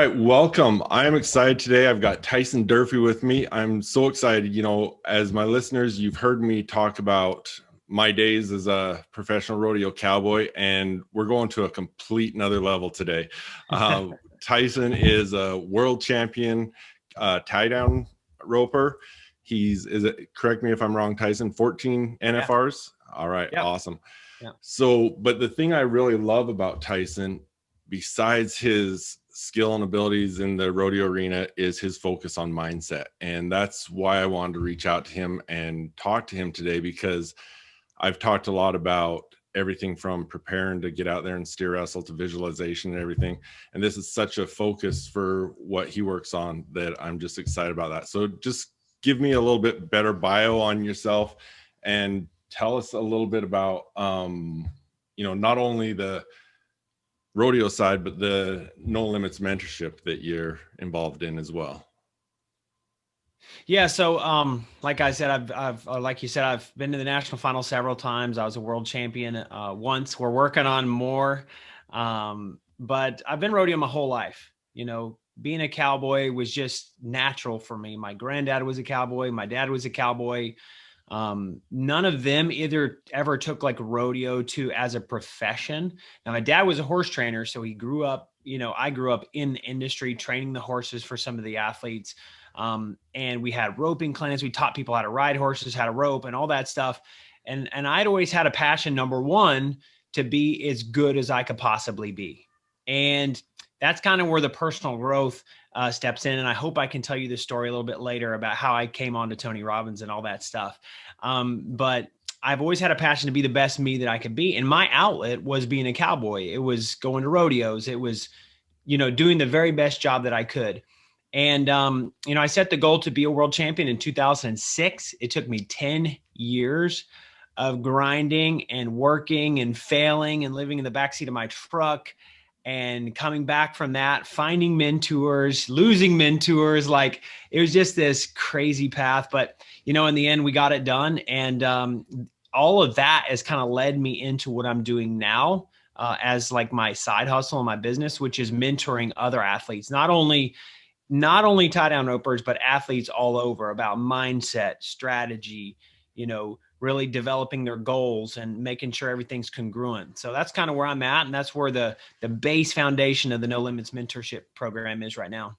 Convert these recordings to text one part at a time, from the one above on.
right, welcome. I'm excited today. I've got Tyson Durfey with me. I'm so excited. As my listeners, you've heard me talk about my days as a professional rodeo cowboy, and we're going to a complete another level today. Tyson is a world champion tie-down roper. Correct me if I'm wrong, Tyson, 14 NFRs? Yeah. All right, yep. Awesome. Yeah. So, but the thing I really love about Tyson, besides his skill and abilities in the rodeo arena, is his focus on mindset. And that's why I wanted to reach out to him and talk to him today, because I've talked a lot about everything from preparing to get out there and steer wrestle to visualization and everything. And this is such a focus for what he works on that I'm just excited about that. So just give me a little bit better bio on yourself and tell us a little bit about, not only the rodeo side, but the No Limits mentorship that you're involved in as well. Yeah. So, like I said, like you said, I've been to the national final several times. I was a world champion once. We're working on more. But I've been rodeo my whole life. Being a cowboy was just natural for me. My granddad was a cowboy. My dad was a cowboy. None of them ever took like rodeo as a profession. Now, my dad was a horse trainer, so he grew up, I grew up in the industry training the horses for some of the athletes. And we had roping clinics. We taught people how to ride horses, how to rope and all that stuff. And I'd always had a passion, number one, to be as good as I could possibly be. And that's kind of where the personal growth steps in. And I hope I can tell you the story a little bit later about how I came on to Tony Robbins and all that stuff. But I've always had a passion to be the best me that I could be. And my outlet was being a cowboy. It was going to rodeos. It was, doing the very best job that I could. And, I set the goal to be a world champion in 2006. It took me 10 years of grinding and working and failing and living in the backseat of my truck and coming back from that, finding mentors, losing mentors. Like, it was just this crazy path. But, in the end, we got it done. And all of that has kind of led me into what I'm doing now as like my side hustle and my business, which is mentoring other athletes, not only tie down ropers, but athletes all over, about mindset, strategy, really developing their goals and making sure everything's congruent. So that's kind of where I'm at. And that's where the base foundation of the No Limits mentorship program is right now.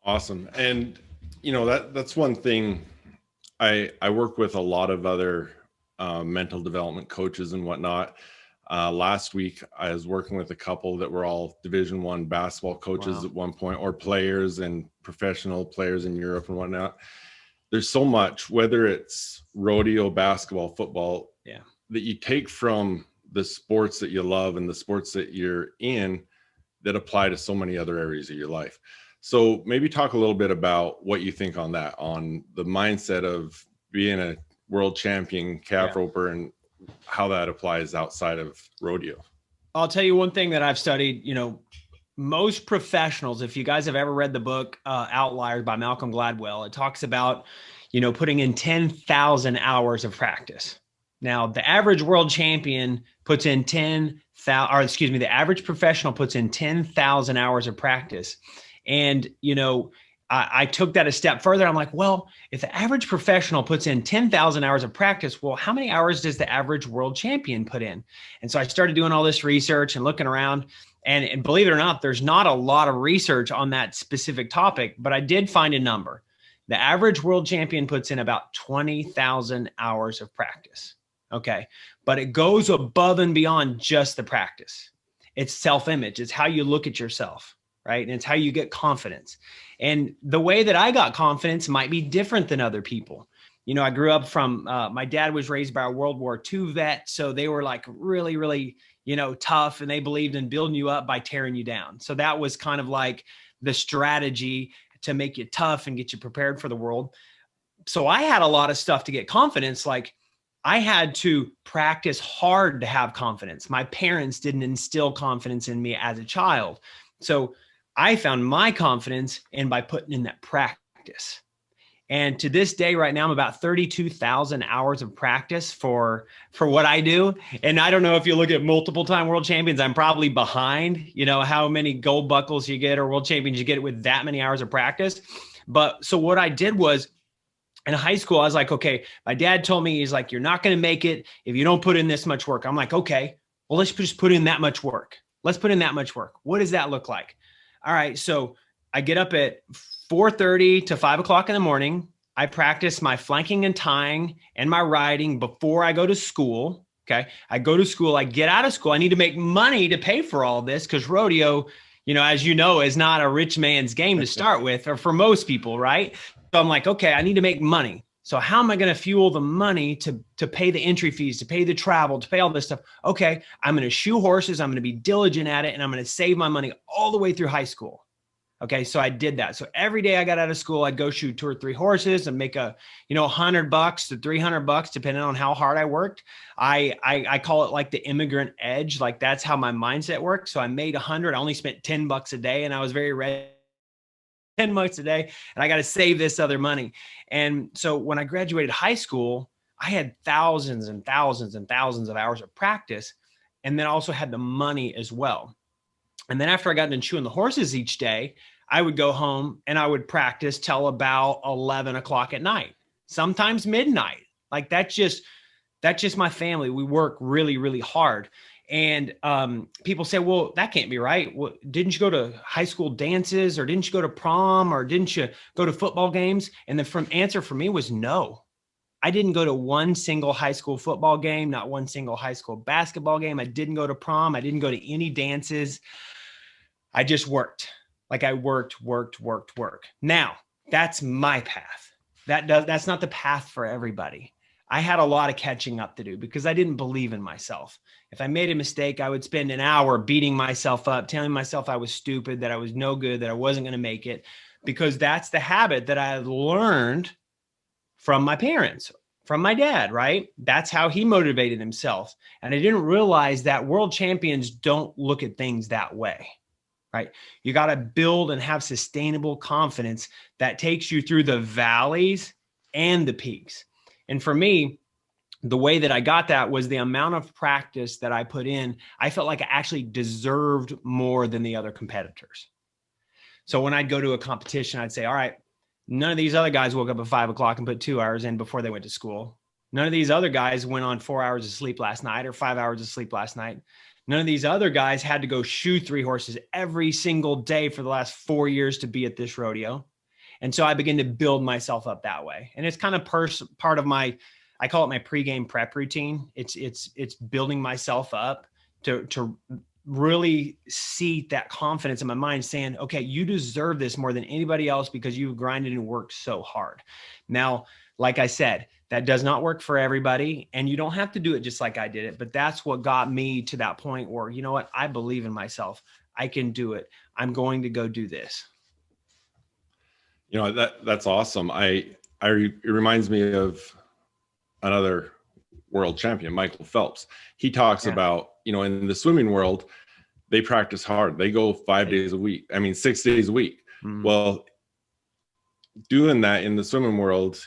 Awesome. And, that's one thing. I work with a lot of other mental development coaches and whatnot. Last week, I was working with a couple that were all Division I basketball coaches at one point, or players and professional players in Europe and whatnot. There's so much, whether it's rodeo, basketball, football, that you take from the sports that you love and the sports that you're in that apply to so many other areas of your life. So maybe talk a little bit about what you think on that, on the mindset of being a world champion calf roper and how that applies outside of rodeo. I'll tell you one thing that I've studied, most professionals, if you guys have ever read the book Outliers by Malcolm Gladwell, it talks about, putting in 10,000 hours of practice. Now, the average world champion puts in the average professional puts in 10,000 hours of practice. And, I took that a step further. I'm like, well, if the average professional puts in 10,000 hours of practice, well, how many hours does the average world champion put in? And so I started doing all this research and looking around, and believe it or not, there's not a lot of research on that specific topic, but I did find a number. The average world champion puts in about 20,000 hours of practice. Okay. But it goes above and beyond just the practice. It's self-image. It's how you look at yourself. Right. And it's how you get confidence. And the way that I got confidence might be different than other people. I grew up from, my dad was raised by a World War II vet. So they were like really, really, tough, and they believed in building you up by tearing you down. So that was kind of like the strategy to make you tough and get you prepared for the world. So I had a lot of stuff to get confidence. Like, I had to practice hard to have confidence. My parents didn't instill confidence in me as a child. So I found my confidence by putting in that practice. And to this day, right now, I'm about 32,000 hours of practice for what I do. And I don't know if you look at multiple time world champions, I'm probably behind, how many gold buckles you get or world champions you get with that many hours of practice. But so what I did was, in high school, I was like, okay, my dad told me, he's like, you're not going to make it if you don't put in this much work. I'm like, okay, well, let's just put in that much work. Let's put in that much work. What does that look like? All right. So I get up at 4:30 to 5 o'clock in the morning. I practice my flanking and tying and my riding before I go to school. Okay. I go to school. I get out of school. I need to make money to pay for all this because rodeo, as you know, is not a rich man's game to start with, or for most people, right? So I'm like, okay, I need to make money. So how am I going to fuel the money to pay the entry fees, to pay the travel, to pay all this stuff? Okay, I'm going to shoe horses. I'm going to be diligent at it, and I'm going to save my money all the way through high school. Okay, so I did that. So every day I got out of school, I'd go shoot 2 or 3 horses and make $100 to $300, depending on how hard I worked. I call it like the immigrant edge. Like that's how my mindset worked. So I made 100. I only spent $10 a day, and I was very ready. 10 bucks a day, and I got to save this other money. And so when I graduated high school, I had thousands and thousands and thousands of hours of practice, and then also had the money as well. And then after I got done chewing the horses each day, I would go home and I would practice till about 11 o'clock at night, sometimes midnight. Like that's just my family. We work really, really hard. And people say, well, that can't be right. Well, didn't you go to high school dances, or didn't you go to prom, or didn't you go to football games? And the answer for me was no. I didn't go to one single high school football game, not one single high school basketball game. I didn't go to prom. I didn't go to any dances. I just worked. Like I worked. Now, that's my path. That's not the path for everybody. I had a lot of catching up to do because I didn't believe in myself. If I made a mistake, I would spend an hour beating myself up, telling myself I was stupid, that I was no good, that I wasn't going to make it, because that's the habit that I learned from my parents, from my dad, right? That's how he motivated himself. And I didn't realize that world champions don't look at things that way, right? You got to build and have sustainable confidence that takes you through the valleys and the peaks. And for me, the way that I got that was the amount of practice that I put in. I felt like I actually deserved more than the other competitors. So when I'd go to a competition, I'd say, all right, none of these other guys woke up at 5 o'clock and put 2 hours in before they went to school. None of these other guys went on 4 hours of sleep last night or 5 hours of sleep last night. None of these other guys had to go shoe 3 horses every single day for the last 4 years to be at this rodeo. And so I began to build myself up that way. And it's kind of part of my, I call it my pregame prep routine. It's building myself up to really seat that confidence in my mind, saying, okay, you deserve this more than anybody else because you've grinded and worked so hard. Now, like I said, that does not work for everybody. And you don't have to do it just like I did it. But that's what got me to that point where, you know what, I believe in myself. I can do it. I'm going to go do this. That's awesome. It reminds me of another world champion, Michael Phelps. He talks about, in the swimming world, they practice hard. They go 5 days a week. 6 days a week. Mm-hmm. Well, doing that in the swimming world,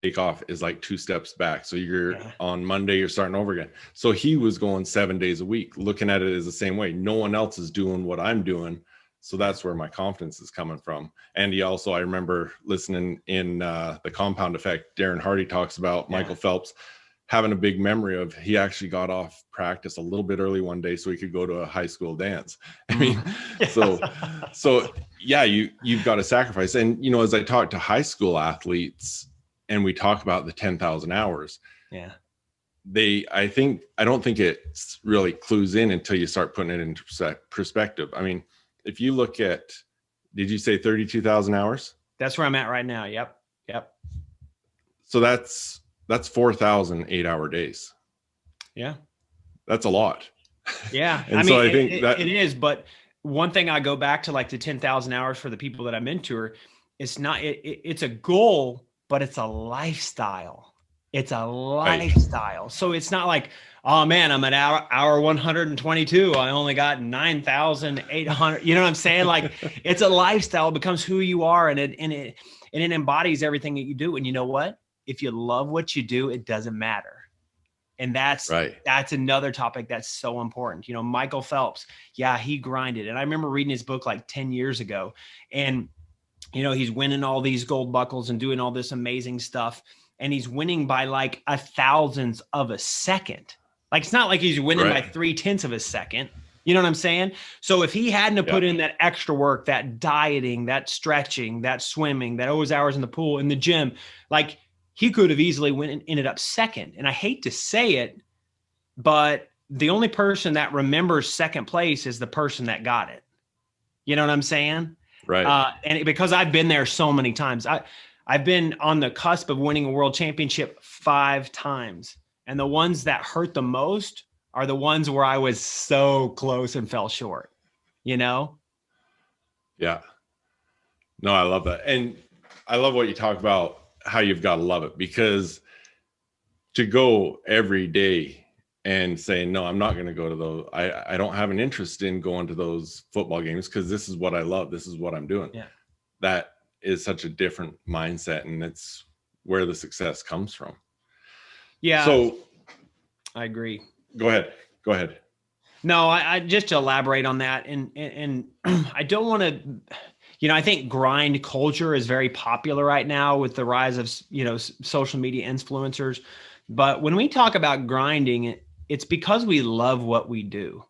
take off is like 2 steps back. So you're on Monday, you're starting over again. So he was going 7 days a week, looking at it as the same way. No one else is doing what I'm doing. So that's where my confidence is coming from. And he also, I remember listening in The Compound Effect, Darren Hardy talks about Michael Phelps having a big memory of, he actually got off practice a little bit early one day so he could go to a high school dance. So you've got to sacrifice. And, as I talk to high school athletes and we talk about the 10,000 hours, I don't think it really clues in until you start putting it into perspective. If you look at, did you say 32,000 hours? That's where I'm at right now. Yep. So that's 4,000 8-hour days. Yeah. That's a lot. Yeah. And so I think that it is, but one thing I go back to, like the 10,000 hours for the people that I mentor, it's a goal, but it's a lifestyle. It's a lifestyle. So it's not like, oh man, I'm at hour 122. I only got 9,800. You know what I'm saying? Like it's a lifestyle. It becomes who you are, and it embodies everything that you do. And you know what? If you love what you do, it doesn't matter. And that's another topic that's so important. You know, Michael Phelps, yeah, he grinded. And I remember reading his book like 10 years ago, and you know, he's winning all these gold buckles and doing all this amazing stuff. And he's winning by like 1,000th of a second. Like, it's not like he's winning by 0.3 of a second. You know what I'm saying? So if he hadn't put in that extra work, that dieting, that stretching, that swimming, that those hours in the pool, in the gym, like he could have easily ended up second. And I hate to say it, but the only person that remembers second place is the person that got it. You know what I'm saying? Right. And because I've been there so many times, I've been on the cusp of winning a world championship 5 times. And the ones that hurt the most are the ones where I was so close and fell short, you know? Yeah. No, I love that. And I love what you talk about, how you've got to love it, because to go every day and say, no, I'm not going to go to those. I don't have an interest in going to those football games because this is what I love. This is what I'm doing. Yeah. That is such a different mindset, and it's where the success comes from. Yeah. So I agree. Go ahead. No, I just to elaborate on that. And I don't want to, you know, I think grind culture is very popular right now with the rise of, you know, social media influencers. But when we talk about grinding, it's because we love what we do.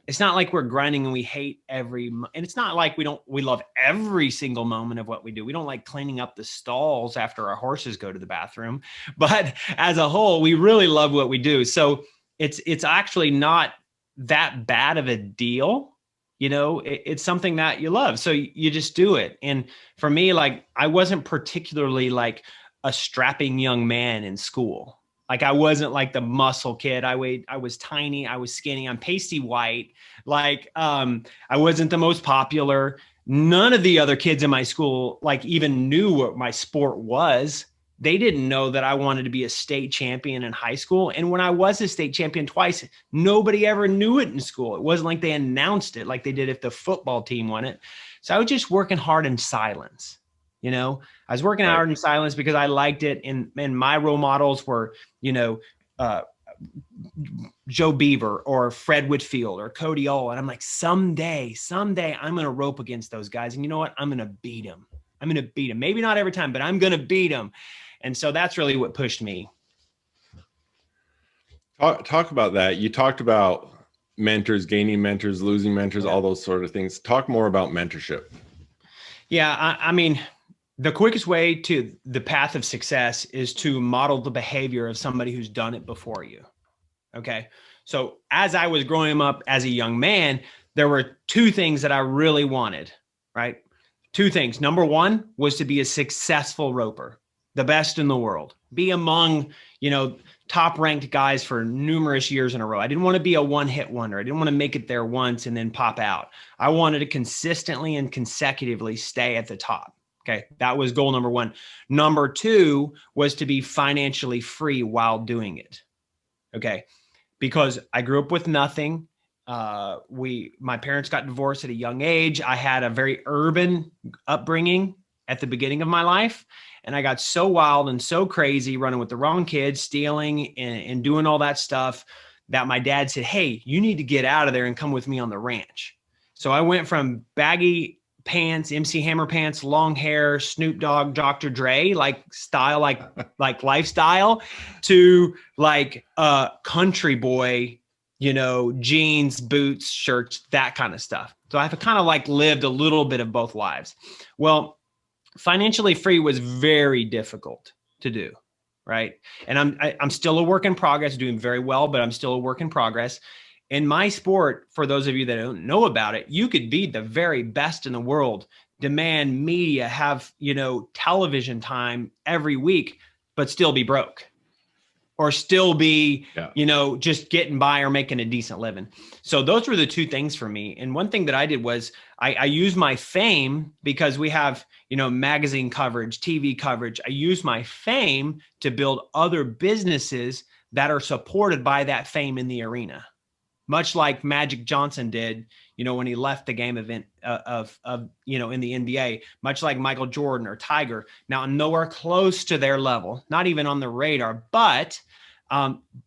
It's not like we're grinding and we hate and it's not like we love every single moment of what we do. We don't like cleaning up the stalls after our horses go to the bathroom, but as a whole, we really love what we do. So it's actually not that bad of a deal. You know, it's something that you love. So you just do it. And for me, like, I wasn't particularly like a strapping young man in school. Like, I wasn't like the muscle kid. I was tiny. I was skinny. I'm pasty white. Like, I wasn't the most popular. None of the other kids in my school, like, even knew what my sport was. They didn't know that I wanted to be a state champion in high school. And when I was a state champion twice, nobody ever knew it in school. It wasn't like they announced it like they did if the football team won it. So I was just working hard in silence. You know, I was working hard in silence because I liked it. And my role models were, you know, Joe Beaver or Fred Whitfield or Cody Ohl. And I'm like, someday I'm going to rope against those guys. And you know what? I'm going to beat them. Maybe not every time, but I'm going to beat them. And so that's really what pushed me. Talk about that. You talked about mentors, gaining mentors, losing mentors, all those sort of things. Talk more about mentorship. Yeah. I mean, the quickest way to the path of success is to model the behavior of somebody who's done it before you. Okay. So as I was growing up as a young man, there were 2 things that I really wanted, right? 2 things. Number 1 was to be a successful roper, the best in the world, be among, you know, top ranked guys for numerous years in a row. I didn't want to be a one-hit wonder. I didn't want to make it there once and then pop out. I wanted to consistently and consecutively stay at the top. Okay. That was goal number 1. Number 2 was to be financially free while doing it. Okay. Because I grew up with nothing. My parents got divorced at a young age. I had a very urban upbringing at the beginning of my life. And I got so wild and so crazy running with the wrong kids, stealing and doing all that stuff that my dad said, hey, you need to get out of there and come with me on the ranch. So I went from baggy pants, MC Hammer pants, long hair, Snoop Dogg, Dr. Dre, like style, like lifestyle, to like country boy, you know, jeans, boots, shirts, that kind of stuff. So I've kind of like lived a little bit of both lives. Well, financially free was very difficult to do, right? And I'm still a work in progress, doing very well, but I'm still a work in progress. In my sport, for those of you that don't know about it, you could be the very best in the world, demand media, have, you know, television time every week, but still be broke. or still be, Yeah. you know, just getting by or making a decent living. So those were the two things for me. And one thing that I did was I used my fame, because we have, you know, magazine coverage, TV coverage. I used my fame to build other businesses that are supported by that fame in the arena. Much like Magic Johnson did, you know, when he left the game event of you know, in the NBA, much like Michael Jordan or Tiger. Now, I'm nowhere close to their level, not even on the radar, but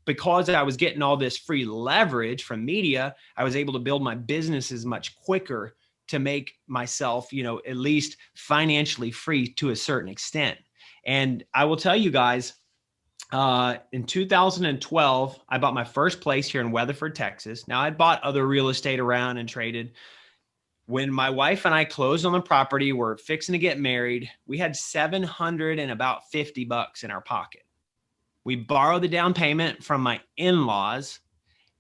because I was getting all this free leverage from media, I was able to build my businesses much quicker to make myself, you know, at least financially free to a certain extent. And I will tell you guys, in 2012, I bought my first place here in Weatherford, Texas. Now, I'd bought other real estate around and traded. When my wife and I closed on the property, we're fixing to get married, we had $750 in our pocket. We borrowed the down payment from my in-laws,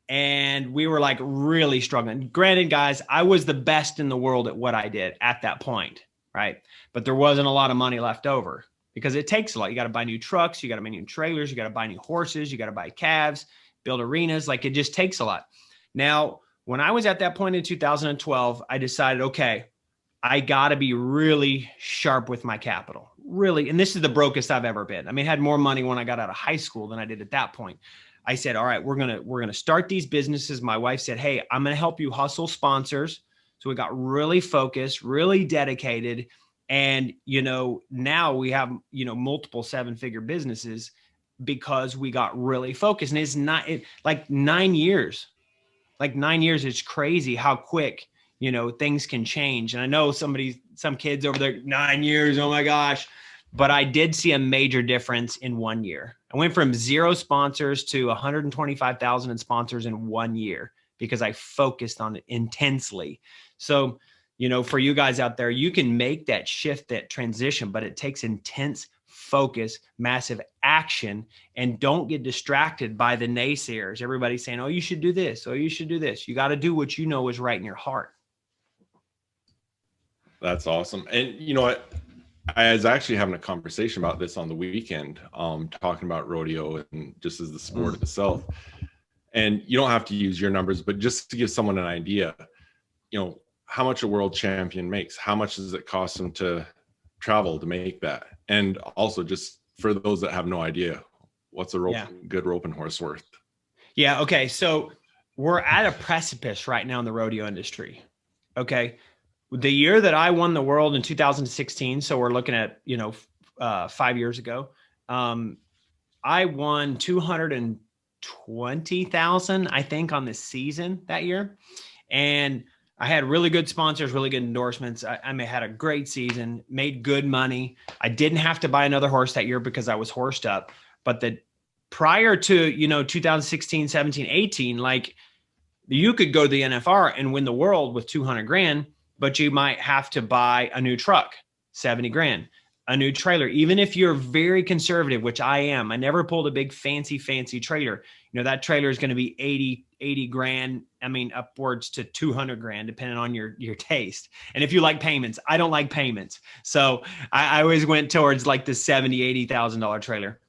and we were like really struggling. Granted, guys, I was the best in the world at what I did at that point, right? But there wasn't a lot of money left over, because it takes a lot. You got to buy new trucks, you got to buy new trailers, you got to buy new horses, you got to buy calves, build arenas. Like, it just takes a lot. Now, when I was at that point in 2012, I decided, okay, I got to be really sharp with my capital. Really. And this is the brokest I've ever been. I mean, I had more money when I got out of high school than I did at that point. I said, all right, we're going to start these businesses. My wife said, hey, I'm going to help you hustle sponsors. So we got really focused, really dedicated. And, you know, now we have, you know, multiple 7-figure businesses because we got really focused. And it's not like 9 years, it's crazy how quick, you know, things can change. And I know some kids over there, 9 years, oh my gosh, but I did see a major difference in 1 year. I went from 0 sponsors to 125,000 in sponsors in 1 year because I focused on it intensely. So, you know, for you guys out there, you can make that shift, that transition, but it takes intense focus, massive action, and don't get distracted by the naysayers. Everybody's saying, oh, you should do this. Oh, you should do this. You got to do what you know is right in your heart. That's awesome. And you know what? I was actually having a conversation about this on the weekend, talking about rodeo and just as the sport itself. And you don't have to use your numbers, but just to give someone an idea, you know, how much a world champion makes, how much does it cost them to travel to make that? And also, just for those that have no idea, what's a good roping horse worth? Yeah. Okay. So we're at a precipice right now in the rodeo industry. Okay. The year that I won the world in 2016, so we're looking at, you know, 5 years ago, I won 220,000, I think, on the season that year. And I had really good sponsors, really good endorsements. I had a great season, made good money. I didn't have to buy another horse that year because I was horsed up. But prior to, you know, 2016, 17, 18, like, you could go to the NFR and win the world with 200 grand, but you might have to buy a new truck, 70 grand, a new trailer. Even if you're very conservative, which I am, I never pulled a big fancy trailer. You know, that trailer is going to be 80 grand. I mean, upwards to 200 grand, depending on your taste. And if you like payments, I don't like payments. So I always went towards like the $70,000, $80,000 trailer.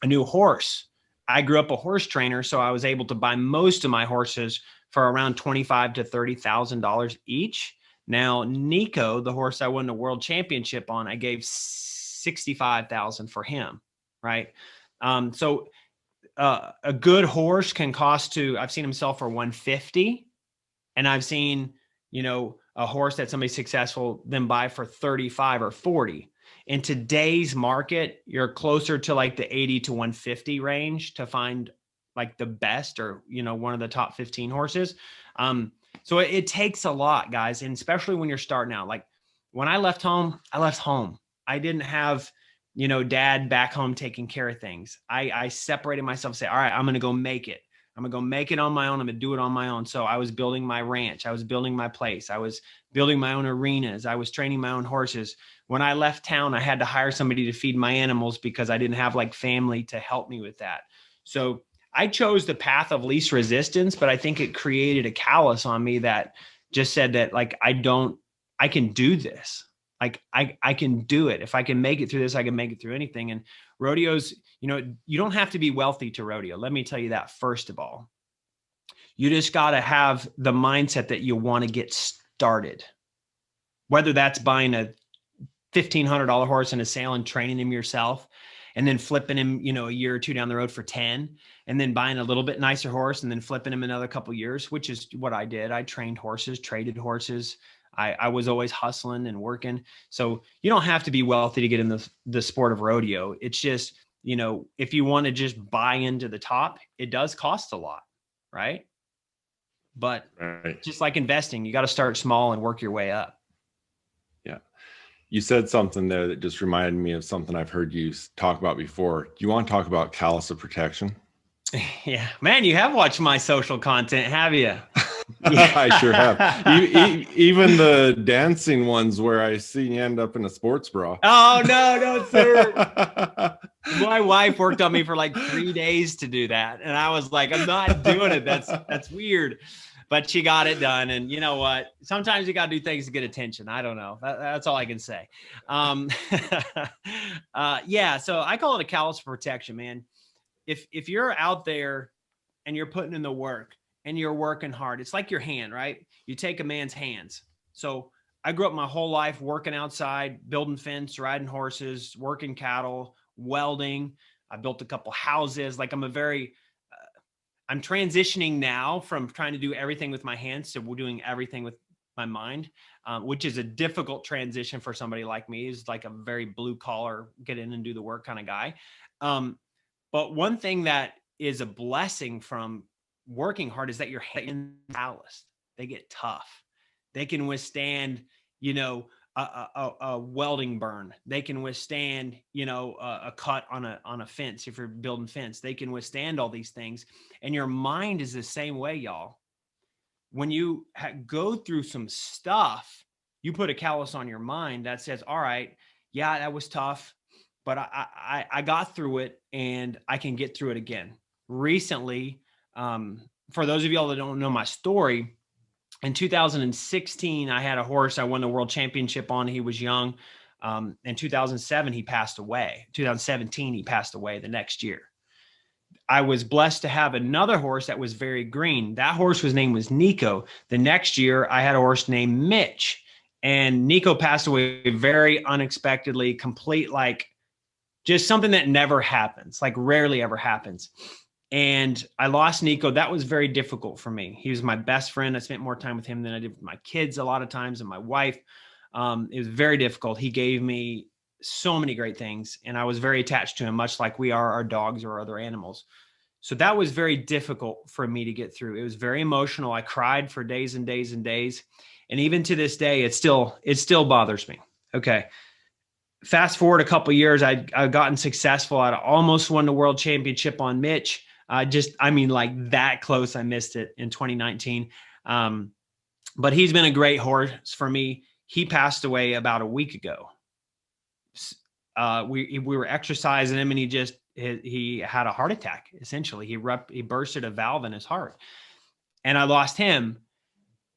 A new horse. I grew up a horse trainer, so I was able to buy most of my horses for around $25,000 to $30,000 each. Now, Nico, the horse I won the world championship on, I gave $65,000 for him, right? So a good horse can cost I've seen him sell for $150,000, and I've seen, you know, a horse that somebody successful then buy for $35,000 or $40,000. In today's market, you're closer to like the $80,000 to $150,000 range to find like the best, or, you know, one of the top 15 horses. So it takes a lot, guys. And especially when you're starting out, like when I left home. I didn't have, you know, dad back home taking care of things. I separated myself, say, all right, I'm going to go make it. I'm going to go make it on my own. I'm going to do it on my own. So I was building my ranch. I was building my place. I was building my own arenas. I was training my own horses. When I left town, I had to hire somebody to feed my animals because I didn't have like family to help me with that. So I chose the path of least resistance, but I think it created a callus on me that just said that, like, I can do this. Like I can do it. If I can make it through this, I can make it through anything. And rodeos, you don't have to be wealthy to rodeo. Let me tell you that first of all. You just got to have the mindset that you want to get started. Whether that's buying a $1,500 horse in a sale and training him yourself, and then flipping him, a year or two down the road for 10, and then buying a little bit nicer horse and then flipping him another couple years, which is what I did. I trained horses, traded horses. I was always hustling and working. So you don't have to be wealthy to get in the sport of rodeo. It's just, if you want to just buy into the top, it does cost a lot, right? But just like investing, you got to start small and work your way up. Yeah. You said something there that just reminded me of something I've heard you talk about before. Do you want to talk about callus of protection? Yeah, man, you have watched my social content, have you? I sure have. Even the dancing ones where I see you end up in a sports bra. Oh, no, sir. My wife worked on me for like 3 days to do that. And I was like, I'm not doing it. That's weird. But she got it done. And you know what? Sometimes you got to do things to get attention. I don't know. That's all I can say. Yeah. So I call it a callus of protection, man. If you're out there and you're putting in the work and you're working hard, it's like your hand, right? You take a man's hands. So I grew up my whole life working outside, building fence, riding horses, working cattle, welding. I built a couple houses. Like I'm I'm transitioning now from trying to do everything with my hands to doing everything with my mind, which is a difficult transition for somebody like me. Is like a very blue collar, get in and do the work kind of guy. But one thing that is a blessing from working hard is that your hands are calloused. They get tough. They can withstand, a welding burn. They can withstand, a cut on a fence. If you're building fence, they can withstand all these things. And your mind is the same way, y'all. When you go through some stuff, you put a callus on your mind that says, all right, yeah, that was tough, but I got through it and I can get through it again. Recently, for those of y'all that don't know my story, in 2016, I had a horse I won the world championship on. He was young. In 2007, he passed away. 2017, he passed away the next year. I was blessed to have another horse that was very green. That horse's name was Nico. The next year, I had a horse named Mitch. And Nico passed away very unexpectedly, just something that never happens, like rarely ever happens. And I lost Nico. That was very difficult for me. He was my best friend. I spent more time with him than I did with my kids a lot of times and my wife. It was very difficult. He gave me so many great things, and I was very attached to him, much like we are our dogs or other animals. So that was very difficult for me to get through. It was very emotional. I cried for days and days and days. And even to this day, it still bothers me. Okay. Fast forward a couple of years, I've gotten successful. I almost won the world championship on Mitch. Like that close. I missed it in 2019. But he's been a great horse for me. He passed away about a week ago. We were exercising him and he had a heart attack. Essentially, he bursted a valve in his heart, and I lost him.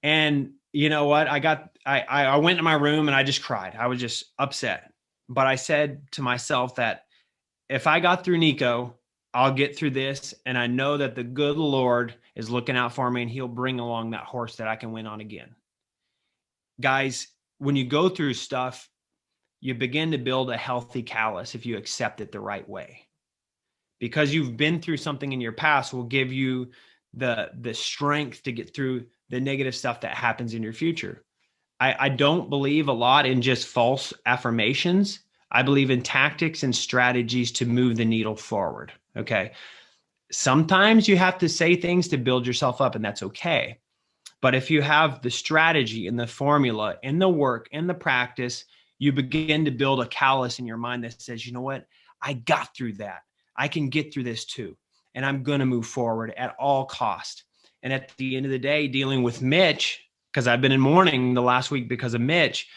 And you know what? I went to my room and I just cried. I was just upset. But I said to myself that if I got through Nico, I'll get through this. And I know that the good Lord is looking out for me and he'll bring along that horse that I can win on again. Guys, when you go through stuff, you begin to build a healthy callus if you accept it the right way. Because you've been through something in your past will give you the strength to get through the negative stuff that happens in your future. I don't believe a lot in just false affirmations. I believe in tactics and strategies to move the needle forward. Okay. Sometimes you have to say things to build yourself up, and that's okay. But if you have the strategy and the formula and the work and the practice, you begin to build a callus in your mind that says, you know what? I got through that. I can get through this too. And I'm going to move forward at all cost. And at the end of the day, dealing with Mitch, because I've been in mourning the last week because of Mitch,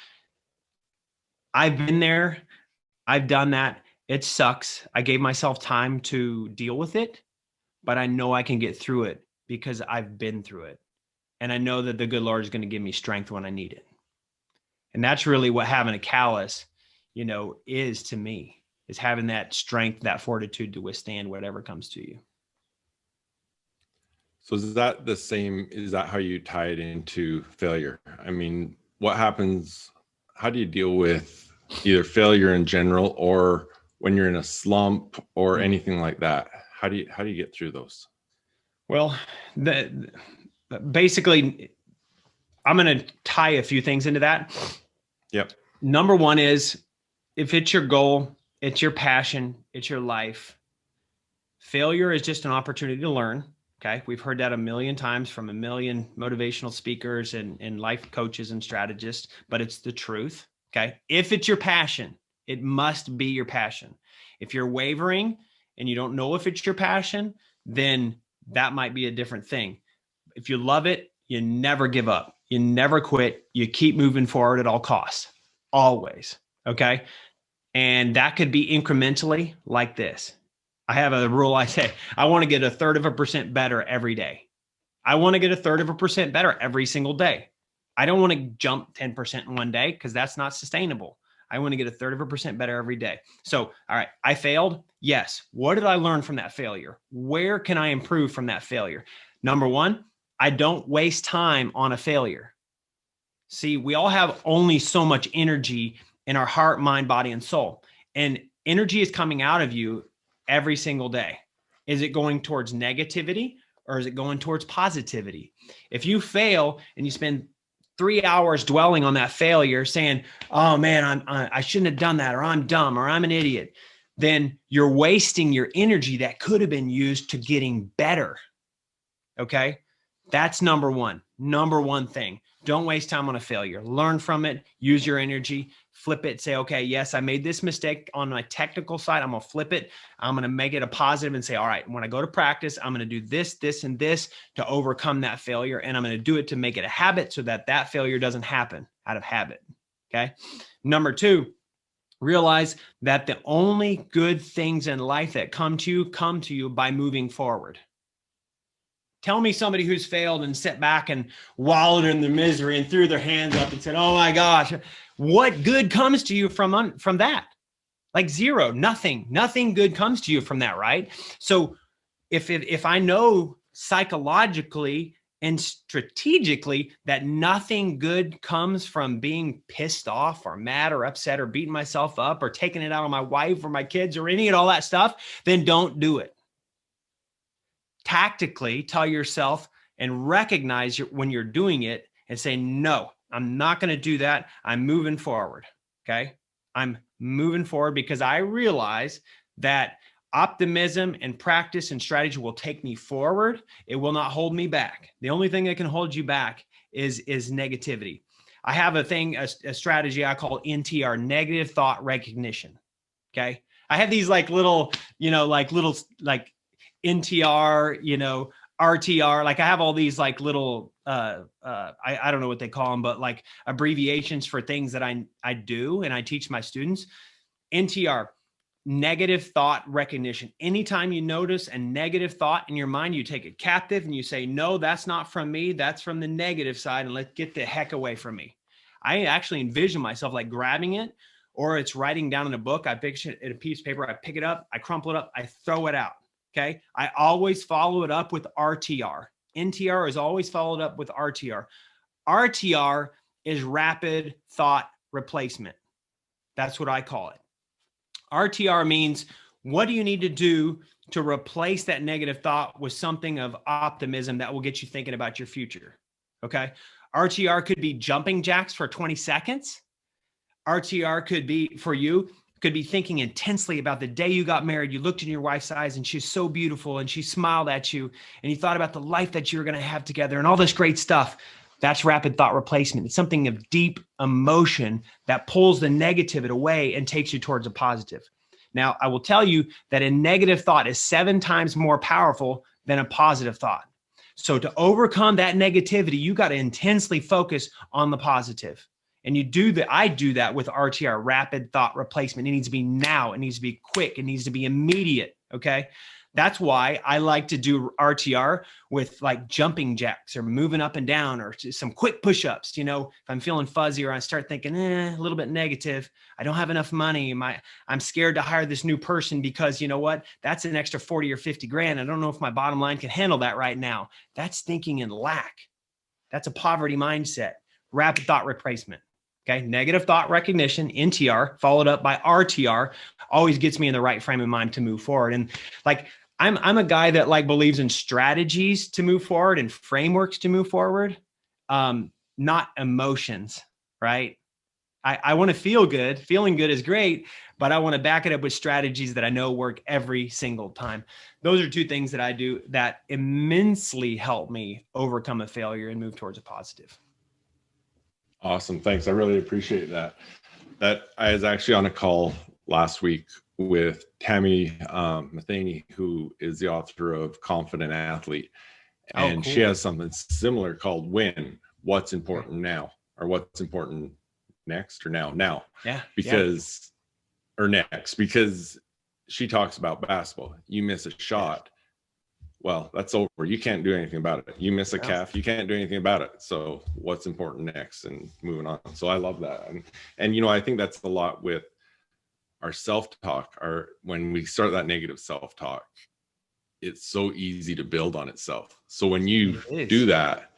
I've been there. I've done that. It sucks. I gave myself time to deal with it, but I know I can get through it because I've been through it. And I know that the good Lord is going to give me strength when I need it. And that's really what having a callus, you know, is to me, is having that strength, that fortitude to withstand whatever comes to you. So is that the same? Is that how you tie it into failure? I mean, what happens? How do you deal with either failure in general or when you're in a slump or anything like that? How do you get through those? Well, basically, I'm going to tie a few things into that. Yep. Number one is, if it's your goal, it's your passion, it's your life, failure is just an opportunity to learn. Okay. We've heard that a million times from a million motivational speakers and life coaches and strategists, but it's the truth. Okay. If it's your passion, it must be your passion. If you're wavering and you don't know if it's your passion, then that might be a different thing. If you love it, you never give up. You never quit. You keep moving forward at all costs, always. Okay. And that could be incrementally like this. I have a rule. I say, I want to get 1/3% better every day. I want to get 1/3% better every single day. I don't want to jump 10% in one day because that's not sustainable. I want to get 1/3% better every day. So, all right, I failed. Yes. What did I learn from that failure? Where can I improve from that failure? Number one, I don't waste time on a failure. See, we all have only so much energy in our heart, mind, body, and soul. And energy is coming out of you every single day. Is it going towards negativity or is it going towards positivity? If you fail and you spend 3 hours dwelling on that failure saying, oh man, I shouldn't have done that, or I'm dumb, or I'm an idiot, then you're wasting your energy that could have been used to getting better. Okay. That's number one thing. Don't waste time on a failure. Learn from it, use your energy, flip it, say, okay, yes, I made this mistake on my technical side. I'm going to flip it. I'm going to make it a positive and say, all right, when I go to practice, I'm going to do this, this, and this to overcome that failure. And I'm going to do it to make it a habit so that that failure doesn't happen out of habit. Okay. Number two, realize that the only good things in life that come to you by moving forward. Tell me somebody who's failed and sat back and wallowed in the misery and threw their hands up and said, oh my gosh, what good comes to you from that? Like zero, nothing good comes to you from that, right? So if I know psychologically and strategically that nothing good comes from being pissed off or mad or upset or beating myself up or taking it out on my wife or my kids or any and all that stuff, then don't do it. Tactically tell yourself and recognize when you're doing it and say, no, I'm not going to do that. I'm moving forward. Okay. I'm moving forward because I realize that optimism and practice and strategy will take me forward. It will not hold me back. The only thing that can hold you back is negativity. I have a strategy I call NTR, negative thought recognition. Okay. I have these like little NTR, RTR, like I have all these like little, I don't know what they call them, but like abbreviations for things that I do and I teach my students. NTR, negative thought recognition. Anytime you notice a negative thought in your mind, you take it captive and you say, no, that's not from me. That's from the negative side. And let's get the heck away from me. I actually envision myself like grabbing it, or it's writing down in a book. I picture it in a piece of paper. I pick it up, I crumple it up, I throw it out. Okay. I always follow it up with RTR. NTR is always followed up with RTR. RTR is rapid thought replacement. That's what I call it. RTR means, what do you need to do to replace that negative thought with something of optimism that will get you thinking about your future? Okay. RTR could be jumping jacks for 20 seconds. RTR could be for you, could be thinking intensely about the day you got married. You looked in your wife's eyes and she's so beautiful and she smiled at you and you thought about the life that you were going to have together and all this great stuff. That's rapid thought replacement. It's something of deep emotion that pulls the negative away and takes you towards a positive. Now, I will tell you that a negative thought is 7 times more powerful than a positive thought. So to overcome that negativity, you got to intensely focus on the positive. And you do that. I do that with RTR, rapid thought replacement. It needs to be now. It needs to be quick. It needs to be immediate. Okay. That's why I like to do RTR with like jumping jacks or moving up and down or some quick push-ups. You know, if I'm feeling fuzzy or I start thinking a little bit negative, I don't have enough money. I'm scared to hire this new person because you know what? That's an extra 40 or 50 grand. I don't know if my bottom line can handle that right now. That's thinking in lack. That's a poverty mindset. Rapid thought replacement. Okay. Negative thought recognition, NTR, followed up by RTR, always gets me in the right frame of mind to move forward. And like, I'm a guy that like believes in strategies to move forward and frameworks to move forward, not emotions, right? I want to feel good. Feeling good is great, but I want to back it up with strategies that I know work every single time. Those are two things that I do that immensely help me overcome a failure and move towards a positive. Awesome. Thanks. I really appreciate that. I was actually on a call last week with Tammy Matheny, who is the author of Confident Athlete. And cool. She has something similar called Win, What's Important Now, or What's Important Next or Now. Yeah. Because she talks about basketball. You miss a shot. Well, that's over. You can't do anything about it. You miss a calf, you can't do anything about it. So what's important next and moving on. So I love that. And you know, I think that's a lot with our self-talk, when we start that negative self-talk, it's so easy to build on itself. So when you do that,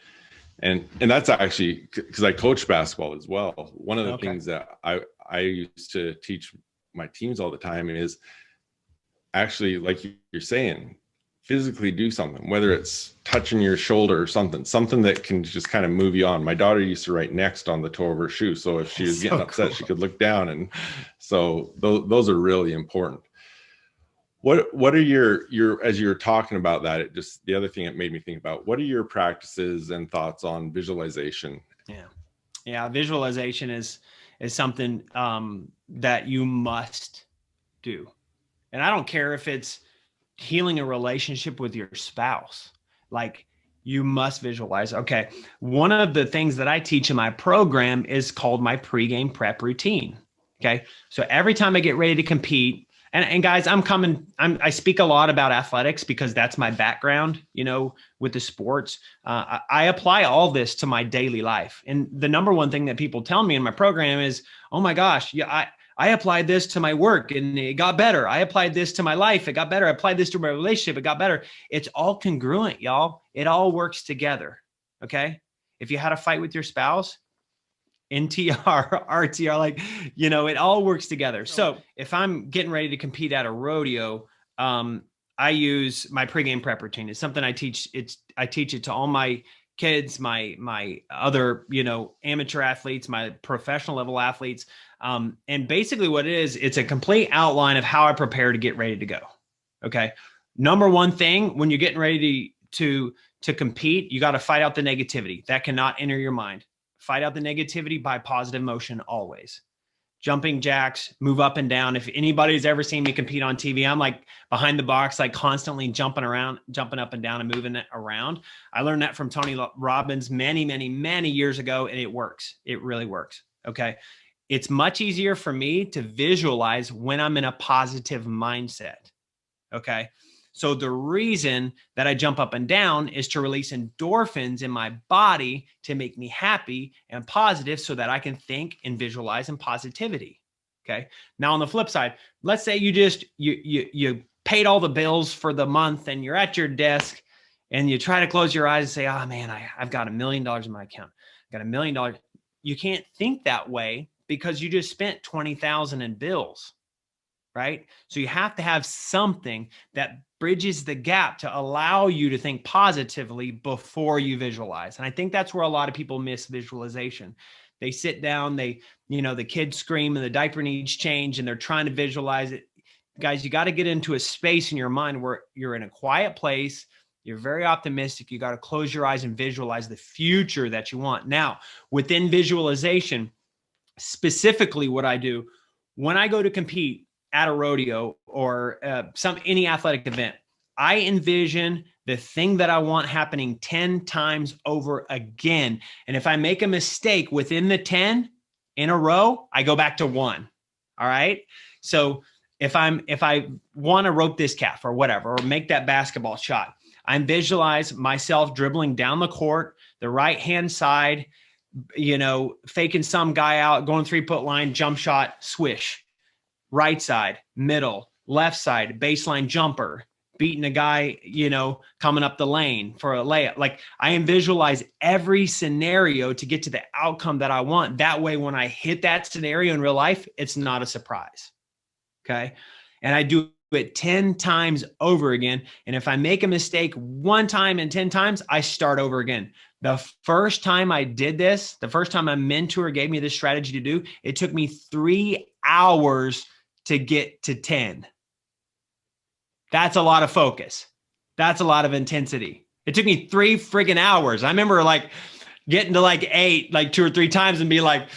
and that's actually because I coach basketball as well. One of the things that I used to teach my teams all the time is actually, like you're saying, physically do something, whether it's touching your shoulder or something that can just kind of move you on. My daughter used to write next on the toe of her shoe. So if she was getting upset, she could look down. And so those are really important. What are your, as you're talking about that, the other thing it made me think about, what are your practices and thoughts on visualization? Yeah. Visualization is something that you must do. And I don't care if it's healing a relationship with your spouse, like you must visualize. Okay. One of the things that I teach in my program is called my pregame prep routine. Okay. So every time I get ready to compete, and guys, I speak a lot about athletics because that's my background, you know, with the sports. I apply all this to my daily life. And the number one thing that people tell me in my program is, oh my gosh, yeah, I applied this to my work and it got better. I applied this to my life. It got better. I applied this to my relationship. It got better. It's all congruent, y'all. It all works together. Okay. If you had a fight with your spouse, NTR, RTR, like, you know, it all works together. So if I'm getting ready to compete at a rodeo, I use my pregame prep routine. It's something I teach. I teach it to all my kids, my other, you know, amateur athletes, my professional level athletes. And basically what it is, it's a complete outline of how I prepare to get ready to go. Okay. Number one thing, when you're getting ready to compete, you got to fight out the negativity that cannot enter your mind. Fight out the negativity by positive motion always. Jumping jacks, move up and down. If anybody's ever seen me compete on TV, I'm like behind the box, like constantly jumping around, jumping up and down and moving it around. I learned that from Tony Robbins many, many, many years ago, and it works. It really works. Okay. It's much easier for me to visualize when I'm in a positive mindset. Okay. So the reason that I jump up and down is to release endorphins in my body to make me happy and positive so that I can think and visualize in positivity. Okay. Now on the flip side, let's say you paid all the bills for the month and you're at your desk and you try to close your eyes and say, oh man, I've got $1 million in my account. I've got $1 million. You can't think that way because you just spent $20,000 in bills. Right? So you have to have something that bridges the gap to allow you to think positively before you visualize. And I think that's where a lot of people miss visualization. They sit down, the kids scream and the diaper needs change and they're trying to visualize it. Guys, you got to get into a space in your mind where you're in a quiet place. You're very optimistic. You got to close your eyes and visualize the future that you want. Now, within visualization, specifically what I do when I go to compete at a rodeo or any athletic event, I envision the thing that I want happening 10 times over again. And if I make a mistake within the 10 in a row, I go back to 1. All right. So if I want to rope this calf or whatever, or make that basketball shot, I visualize myself dribbling down the court, the right hand side, faking some guy out, going 3-foot line, jump shot, swish, right side, middle, left side, baseline jumper, beating a guy, coming up the lane for a layup. Like, I visualize every scenario to get to the outcome that I want. That way, when I hit that scenario in real life, it's not a surprise. Okay. And I do it 10 times over again. And if I make a mistake one time and 10 times, I start over again. The first time I did this, the first time my mentor gave me this strategy to do, it took me 3 hours to get to 10. That's a lot of focus. That's a lot of intensity. It took me 3 friggin' hours. I remember getting to 8, 2 or 3 times and be like,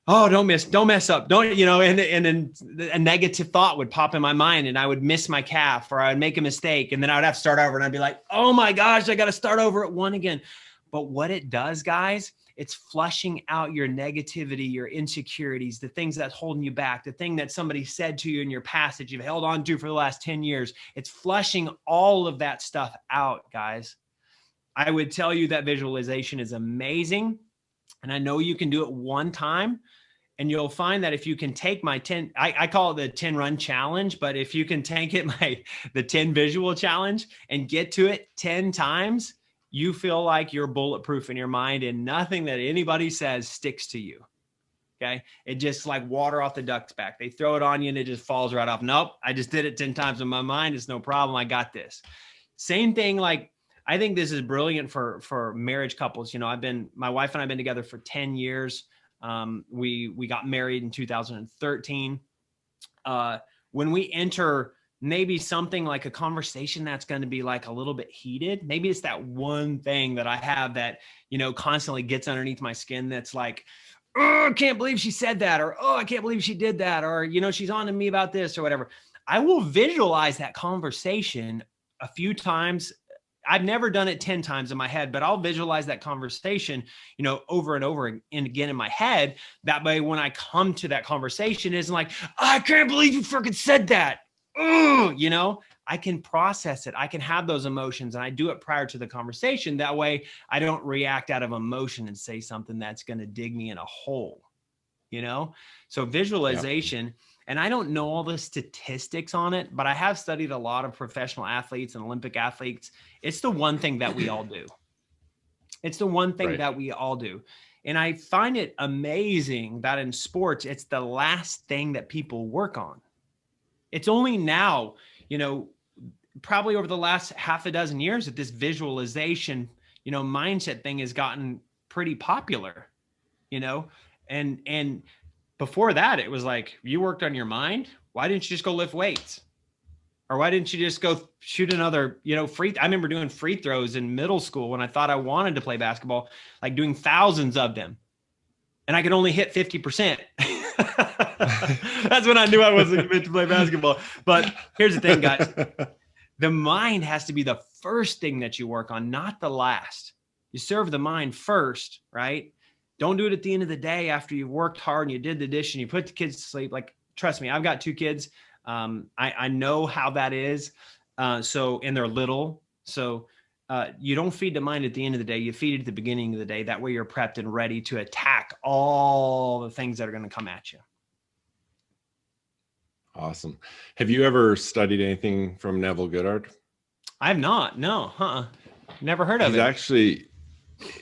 oh, don't mess up. And then a negative thought would pop in my mind and I would miss my calf or I would make a mistake. And then I would have to start over and I'd be like, oh my gosh, I got to start over at 1 again. But what it does, guys, it's flushing out your negativity, your insecurities, the things that's holding you back, the thing that somebody said to you in your past that you've held on to for the last 10 years. It's flushing all of that stuff out, guys. I would tell you that visualization is amazing. And I know you can do it one time. And you'll find that if you can take my 10, I call it the 10 run challenge, but if you can take it, the 10 visual challenge and get to it 10 times, you feel like you're bulletproof in your mind and nothing that anybody says sticks to you. Okay. It just like water off the duck's back. They throw it on you and it just falls right off. Nope. I just did it 10 times in my mind. It's no problem. I got this. Same thing. I think this is brilliant for marriage couples. My wife and I have been together for 10 years. We got married in 2013. When we enter maybe something like a conversation that's going to be a little bit heated, maybe it's that one thing that I have that, constantly gets underneath my skin. That's like, oh, I can't believe she said that. Or, oh, I can't believe she did that. Or, she's on to me about this or whatever. I will visualize that conversation a few times. I've never done it 10 times in my head, but I'll visualize that conversation, over and over and again in my head. That way, when I come to that conversation, it's like, I can't believe you freaking said that. Oh, I can process it. I can have those emotions and I do it prior to the conversation. That way I don't react out of emotion and say something that's going to dig me in a hole, So visualization. Yep. And I don't know all the statistics on it, but I have studied a lot of professional athletes and Olympic athletes. It's the one thing that we all do. It's the one thing that we all do. And I find it amazing that in sports, it's the last thing that people work on. It's only now, probably over the last half a dozen years that this visualization, mindset thing has gotten pretty popular, and before that, it was like, you worked on your mind. Why didn't you just go lift weights? Or why didn't you just go shoot another, I remember doing free throws in middle school when I thought I wanted to play basketball, doing thousands of them. And I could only hit 50%. That's when I knew I wasn't meant to play basketball. But here's the thing, guys. The mind has to be the first thing that you work on, not the last. You serve the mind first, right? Don't do it at the end of the day after you've worked hard and you did the dish and you put the kids to sleep. Trust me, I've got 2 kids. I know how that is. And they're little. So you don't feed the mind at the end of the day. You feed it at the beginning of the day. That way you're prepped and ready to attack all the things that are going to come at you. Awesome. Have you ever studied anything from Neville Goddard? I have not. No. Never heard of it.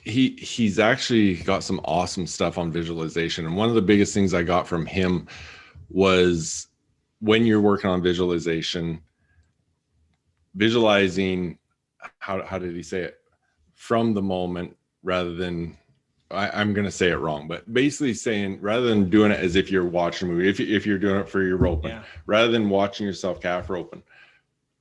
He's actually got some awesome stuff on visualization. And one of the biggest things I got from him was when you're working on visualization, visualizing, how did he say it? From the moment rather than, I'm going to say it wrong, but basically saying, rather than doing it as if you're watching a movie, if you're doing it for your roping, rather than watching yourself calf roping,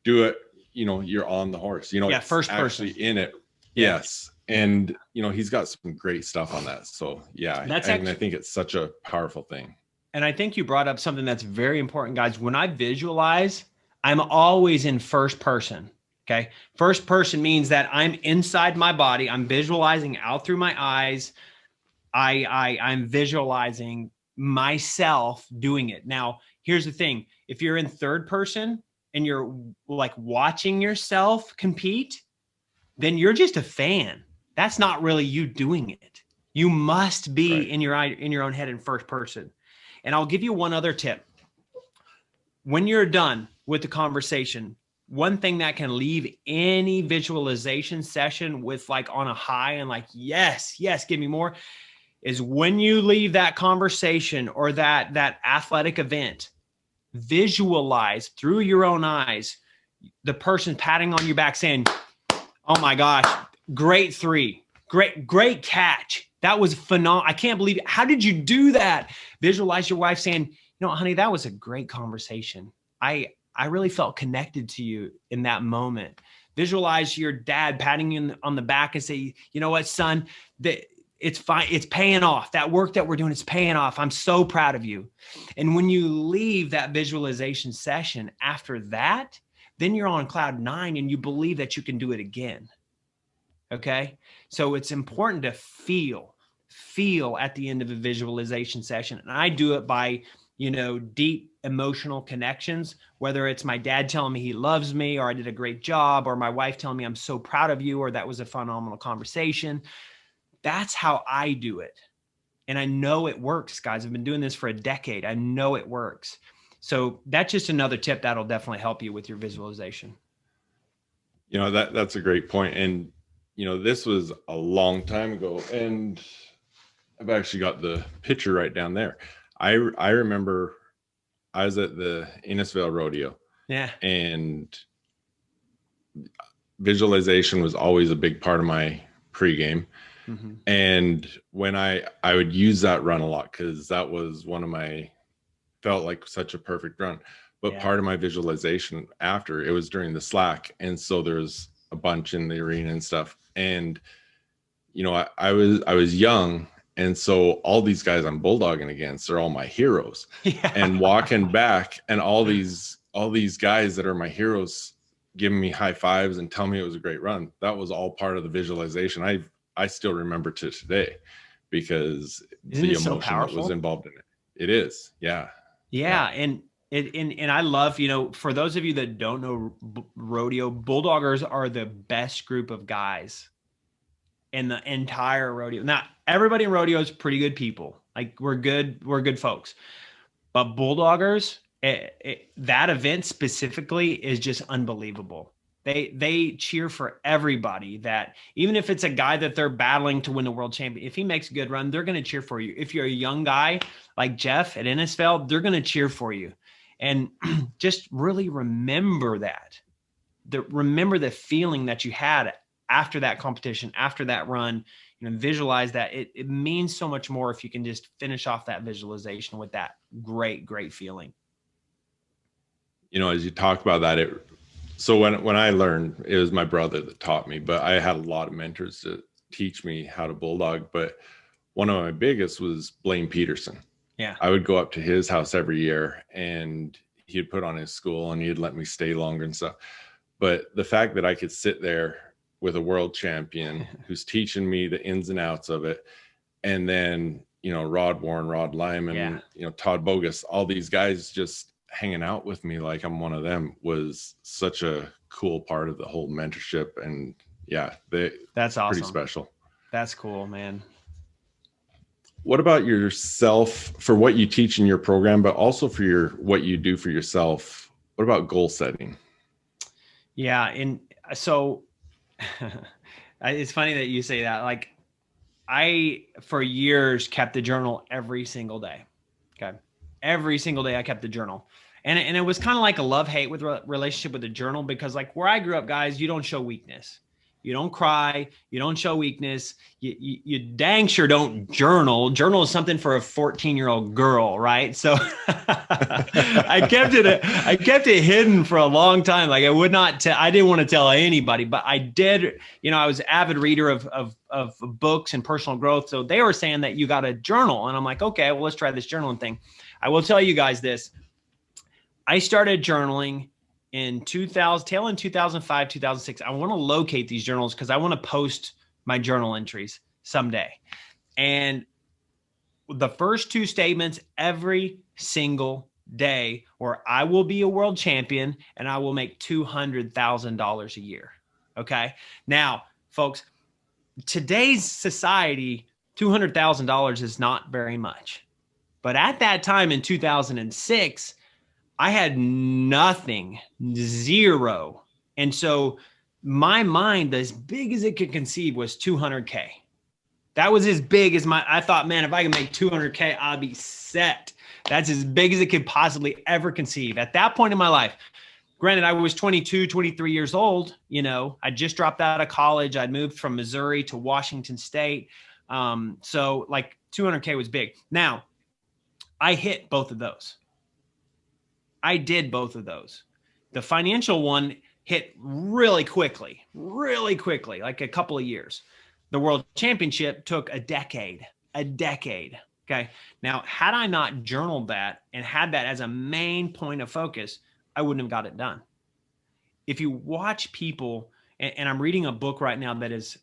do it, you're on the horse, first actually person in it. Yes. And, he's got some great stuff on that. So yeah, I think it's such a powerful thing. And I think you brought up something that's very important, guys. When I visualize, I'm always in first person. Okay. First person means that I'm inside my body. I'm visualizing out through my eyes. I'm visualizing myself doing it. Now, here's the thing. If you're in third person and you're like watching yourself compete, then you're just a fan. That's not really you doing it. You must be in your own head in first person. And I'll give you one other tip. When you're done with the conversation, one thing that can leave any visualization session with like on a high and like, yes, give me more, is when you leave that conversation or that athletic event, visualize through your own eyes the person patting on your back saying, oh my gosh, great three, great catch. That was phenomenal. I can't believe it. How did you do that? Visualize your wife saying, you know, honey, that was a great conversation. I really felt connected to you in that moment. Visualize your dad patting you on the back and say, you know what, son, it's fine. It's paying off. That work that we're doing, it's paying off. I'm so proud of you. And when you leave that visualization session after that, then you're on cloud 9 and you believe that you can do it again. Okay. So it's important to feel at the end of a visualization session. And I do it by, you know, deep emotional connections, whether it's my dad telling me he loves me, or I did a great job, or my wife telling me I'm so proud of you, or that was a phenomenal conversation. That's how I do it. And I know it works, guys. I've been doing this for a decade. I know it works. So that's just another tip that'll definitely help you with your visualization. You know, that's a great point. And, you know, this was a long time ago, and I've actually got the picture right down there. I remember I was at the Innisfail Rodeo. Yeah. And visualization was always a big part of my pregame. Mm-hmm. And when I would use that run a lot, because that was one of my, felt like such a perfect run. But part of my visualization after, it was during the slack. And so there's a bunch in the arena and stuff. And, you know, I was young. And so all these guys I'm bulldogging against are all my heroes. Yeah. And walking back, and all these guys that are my heroes giving me high fives and telling me it was a great run. That was all part of the visualization. I still remember to today, because the emotion that was involved in it. It is. Yeah. Yeah. And I love, you know, for those of you that don't know rodeo, bulldoggers are the best group of guys in the entire rodeo. Now, everybody in rodeo is pretty good people. Like we're good folks. But bulldoggers, that event specifically is just unbelievable. They cheer for everybody, that even if it's a guy that they're battling to win the world champion, if he makes a good run, they're going to cheer for you. If you're a young guy like Jeff at Innisfail, they're going to cheer for you. And just really remember that. Remember the feeling that you had after that competition, after that run, you know, visualize that. It means so much more if you can just finish off that visualization with that great feeling. You know, as you talk about that, so when I learned, it was my brother that taught me, but I had a lot of mentors to teach me how to bulldog. But one of my biggest was Blaine Peterson. Yeah. I would go up to his house every year, and he'd put on his school and he'd let me stay longer and stuff. But the fact that I could sit there with a world champion who's teaching me the ins and outs of it, and then, you know, Rod Warren, Rod Lyman, you know, Todd Bogus, all these guys just hanging out with me like I'm one of them, was such a cool part of the whole mentorship. And that's awesome. Pretty special. That's cool, man. What about yourself, for what you teach in your program, but also for what you do for yourself? What about goal setting? Yeah. And so it's funny that you say that. Like, I, for years, kept the journal every single day. Okay. Every single day I kept the journal. And it was kind of like a love-hate with relationship with the journal, because like where I grew up, guys, you don't show weakness. You don't cry. You don't show weakness. You dang sure don't journal. Journal is something for a 14-year-old girl, right? So I kept it hidden for a long time. Like I didn't want to tell anybody, but I did. You know, I was an avid reader of books and personal growth. So they were saying that you got to journal, and I'm like, okay, well, let's try this journaling thing. I will tell you guys this. I started journaling in 2005, 2006. I want to locate these journals because I want to post my journal entries someday. And the first two statements every single day were, I will be a world champion and I will make $200,000 a year. Okay. Now, folks, today's society, $200,000 is not very much. But at that time in 2006, I had nothing, zero. And so my mind, as big as it could conceive, was 200K. That was as big as I thought, man, if I can make 200K, I'll be set. That's as big as it could possibly ever conceive. At that point in my life, granted, I was 22, 23 years old. I just dropped out of college. I'd moved from Missouri to Washington State. So like 200K was big. Now, I hit both of those. I did both of those. The financial one hit really quickly, like a couple of years. The world championship took a decade. Okay. Now, had I not journaled that and had that as a main point of focus, I wouldn't have got it done. If you watch people, and I'm reading a book right now that is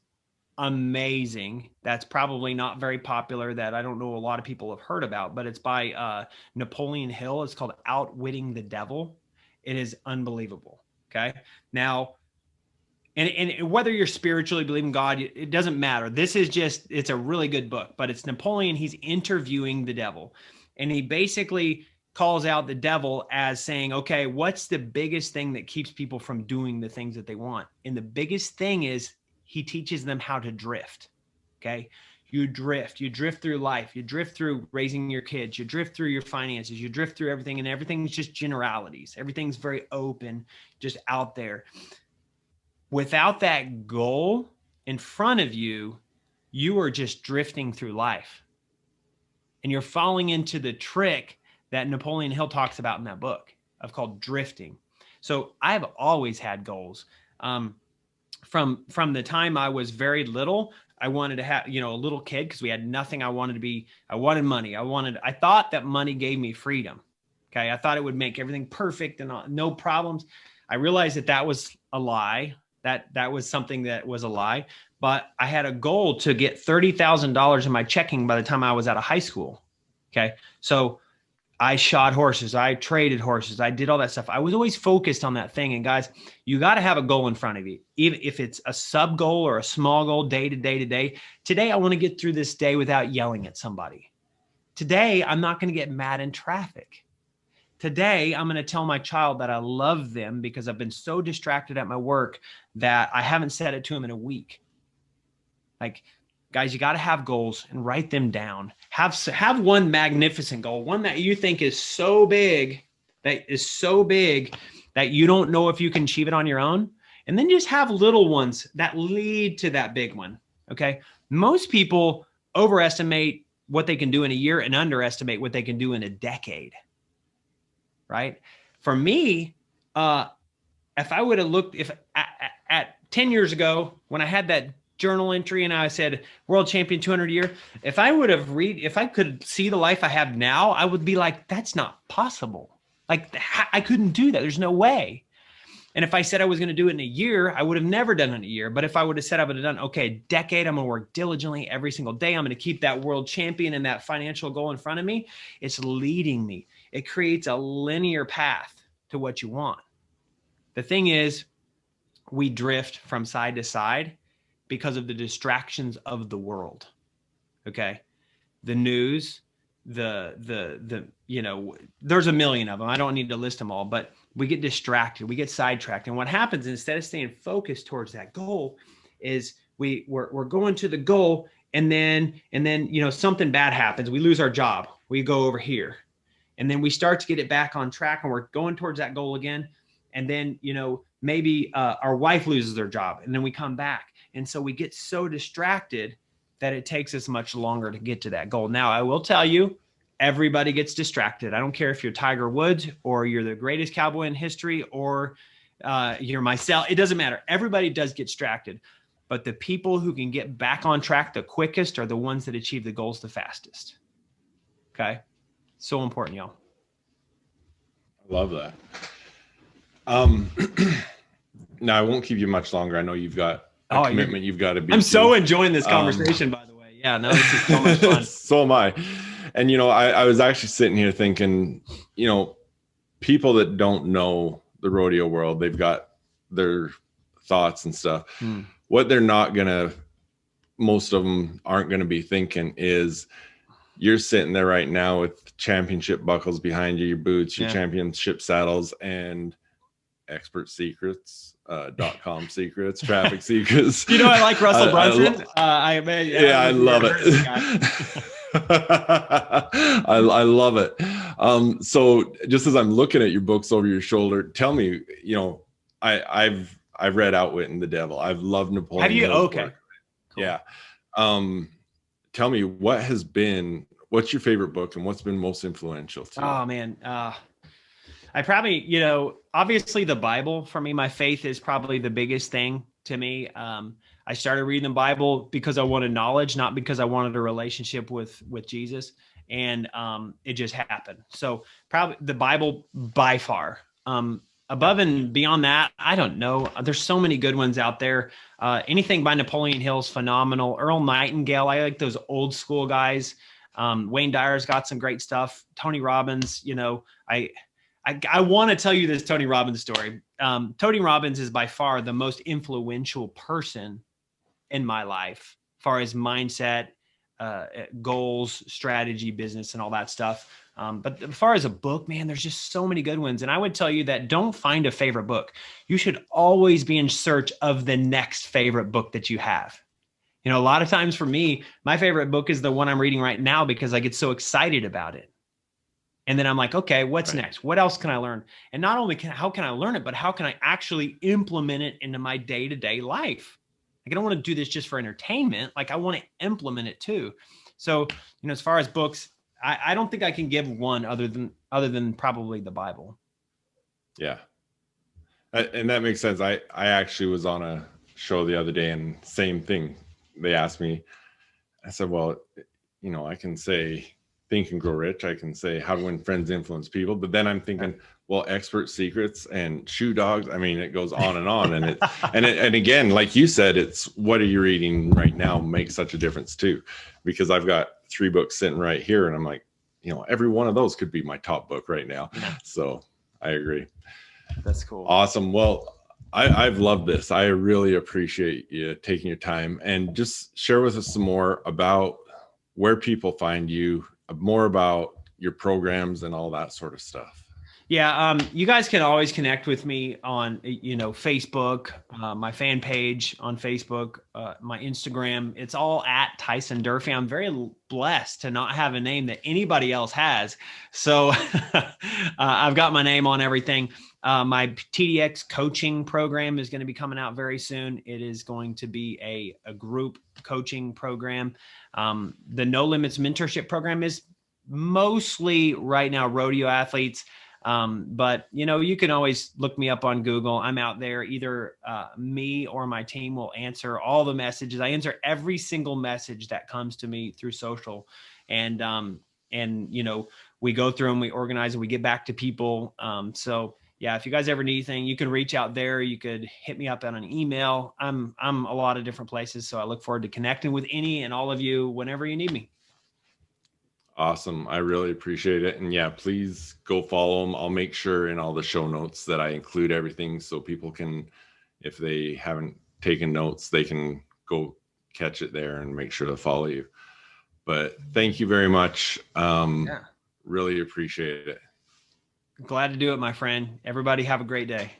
amazing, that's probably not very popular, that I don't know a lot of people have heard about, but it's by Napoleon Hill. It's called Outwitting the Devil. It is unbelievable. Okay. Now, and whether you're spiritually believing God, it doesn't matter. This is it's a really good book, but it's Napoleon. He's interviewing the devil, and he basically calls out the devil as saying, okay, what's the biggest thing that keeps people from doing the things that they want? And the biggest thing is he teaches them how to drift. Okay. You drift through life. You drift through raising your kids. You drift through your finances. You drift through everything, and everything's just generalities. Everything's very open, just out there. Without that goal in front of you, you are just drifting through life. And you're falling into the trick that Napoleon Hill talks about in that book of called drifting. So I've always had goals. From the time I was very little, I wanted to have, a little kid, because we had nothing. I wanted money. I thought that money gave me freedom. Okay. I thought it would make everything perfect and no problems. I realized that was a lie. That was something that was a lie, but I had a goal to get $30,000 in my checking by the time I was out of high school. Okay. So I shot horses. I traded horses. I did all that stuff. I was always focused on that thing. And guys, you got to have a goal in front of you. Even if it's a sub goal or a small goal, day to day to day. Today, I want to get through this day without yelling at somebody. Today, I'm not going to get mad in traffic. Today, I'm going to tell my child that I love them because I've been so distracted at my work that I haven't said it to them in a week. Like, guys, you got to have goals and write them down. Have one magnificent goal, one that you think is so big that you don't know if you can achieve it on your own. And then just have little ones that lead to that big one. Okay. Most people overestimate what they can do in a year and underestimate what they can do in a decade. Right. For me, if I would have looked, at 10 years ago, when I had that journal entry and I said world champion 200 a year, if I could see the life I have now, I would be like, that's not possible. Like, I couldn't do that. There's no way. And if I said I was going to do it in a year, I would have never done it in a year. But if I would have said I would have done, okay, a decade, I'm going to work diligently every single day. I'm going to keep that world champion and that financial goal in front of me. It's leading me. It creates a linear path to what you want. The thing is, we drift from side to side because of the distractions of the world. Okay. The news, there's a million of them. I don't need to list them all, but we get distracted, we get sidetracked. And what happens, instead of staying focused towards that goal, is we're going to the goal. And then, something bad happens. We lose our job. We go over here. And then we start to get it back on track and we're going towards that goal again. And then, maybe our wife loses their job and then we come back. And so we get so distracted that it takes us much longer to get to that goal. Now, I will tell you, everybody gets distracted. I don't care if you're Tiger Woods or you're the greatest cowboy in history or you're myself. It doesn't matter. Everybody does get distracted. But the people who can get back on track the quickest are the ones that achieve the goals the fastest. Okay? So important, y'all. I love that. Now, I won't keep you much longer. I know you've got a commitment you've got to be. I'm so enjoying this conversation, by the way. Yeah, no, this is so much fun. So am I. And, I was actually sitting here thinking, people that don't know the rodeo world, they've got their thoughts and stuff. What they're not gonna, most of them aren't gonna be thinking is you're sitting there right now with championship buckles behind you, your boots, your championship saddles, and expert secrets, .com secrets, traffic secrets. I like Russell Brunson. I love it. I love it. So just as I'm looking at your books over your shoulder, tell me, I've read Outwitting the Devil. I've loved Napoleon. Have you? Hill's Okay. work. Cool. Yeah. Tell me, what's your favorite book and what's been most influential to you? Oh man. I probably, obviously the Bible for me, my faith is probably the biggest thing to me. I started reading the Bible because I wanted knowledge, not because I wanted a relationship with Jesus. And it just happened. So probably the Bible by far. Above and beyond that, I don't know. There's so many good ones out there. Anything by Napoleon Hill's phenomenal. Earl Nightingale, I like those old school guys. Wayne Dyer's got some great stuff. Tony Robbins, I want to tell you this Tony Robbins story. Tony Robbins is by far the most influential person in my life, as far as mindset, goals, strategy, business, and all that stuff. But as far as a book, man, there's just so many good ones. And I would tell you that don't find a favorite book. You should always be in search of the next favorite book that you have. A lot of times for me, my favorite book is the one I'm reading right now because I get so excited about it. And then I'm like, okay, what's next? What else can I learn? And not only how can I learn it, but how can I actually implement it into my day-to-day life? Like, I don't want to do this just for entertainment. Like, I want to implement it too. So, as far as books, I don't think I can give one other than probably the Bible. Yeah. And that makes sense. I actually was on a show the other day and same thing. They asked me, I said, well, I can say Think and Grow Rich. I can say How to Win Friends, Influence People. But then I'm thinking, well, Expert Secrets and Shoe Dogs. I mean, it goes on. And and again, like you said, it's what are you reading right now makes such a difference too, because I've got 3 books sitting right here and I'm like, every one of those could be my top book right now. Yeah. So I agree. That's cool. Awesome. Well, I've loved this. I really appreciate you taking your time and just share with us some more about where people find you, more about your programs and all that sort of stuff. Yeah. You guys can always connect with me on, Facebook, my fan page on Facebook, my Instagram. It's all at Tyson Durfey. I'm very blessed to not have a name that anybody else has. So I've got my name on everything. My TDX coaching program is going to be coming out very soon. It is going to be a group coaching program. The No Limits mentorship program is mostly right now rodeo athletes. But you can always look me up on Google. I'm out there. Either me or my team will answer all the messages. I answer every single message that comes to me through social, and we go through and we organize and we get back to people. So yeah, if you guys ever need anything, you can reach out there. You could hit me up on an email. I'm a lot of different places. So I look forward to connecting with any and all of you whenever you need me. Awesome. I really appreciate it. And yeah, please go follow them. I'll make sure in all the show notes that I include everything so people can, if they haven't taken notes, they can go catch it there and make sure to follow you. But thank you very much. Really appreciate it. Glad to do it, my friend. Everybody have a great day.